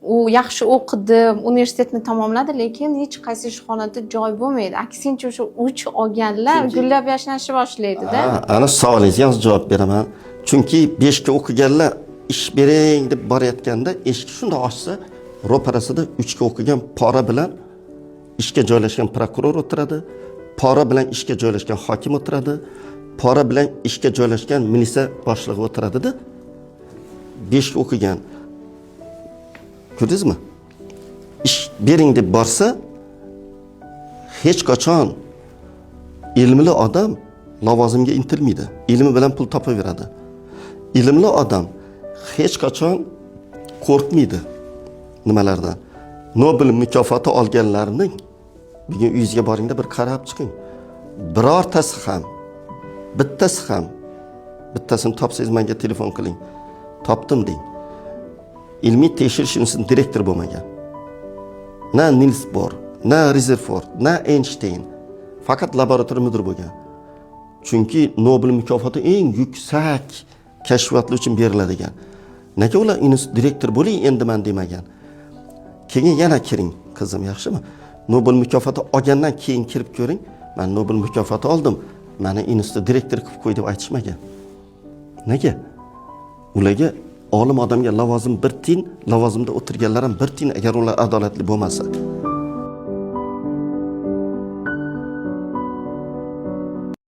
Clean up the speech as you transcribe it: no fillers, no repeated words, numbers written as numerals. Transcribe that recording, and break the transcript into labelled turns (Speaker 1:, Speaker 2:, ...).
Speaker 1: u yaxshi o'qidi, universitetni tamomladi, lekin hech qaysi ishxonada joy bo'lmaydi. Aksincha o'sha uch olganlar gullab yashnashni boshlaydi-da.
Speaker 2: Ana savolingizga javob beraman. Chunki 5 ga o'qiganlar ish bering deb borayotganda, eshik shunda ochsa, ro'parasida 3 ga o'qigan pora bilan ishga joylashgan prokuror o'tiradi, pora bilan ishga joylashgan hokim o'tiradi, pora bilan ishga joylashgan militsiya boshlig'i o'tiradi-da. 5 ga o'qigan. Ko'rdingizmi? Ish bering deb borsa, hech qachon ilmli odam lavozimga intilmaydi. Ilmi bilan pul topaveradi. Ilmli odam hech qachon qo'rqmaydi nimalardan. Nobel mukofoti olganlarning bugun uyingizga boringda bir qarab chiqing. Birortasi ham, bittasini topsangiz menga telefon qiling. Topdim deng. Ilmiy tekshirish institutining direktori bo'lmagan. Na Niels Bohr, na Rutherford, na Einstein. Faqat laboratoriya mudiri bo'lgan. Chunki Nobel mukofoti eng yuksak kashfiyotlar uchun beriladigan. Nega ular institut direktori bo'ling endi men demagan? Keyin yana kiring, qizim, yaxshimi? Nobel mukofoti olgandan keyin kirib ko'ring. Men Nobel mukofoti oldim. Meni institut direktori qilib qo'y deb aytishmagan. Nega? Ularga olim odamga lavozim bir tiyin, lavozimda o'tirganlar ham bir tiyin agar ular adolatli bo'lmasa.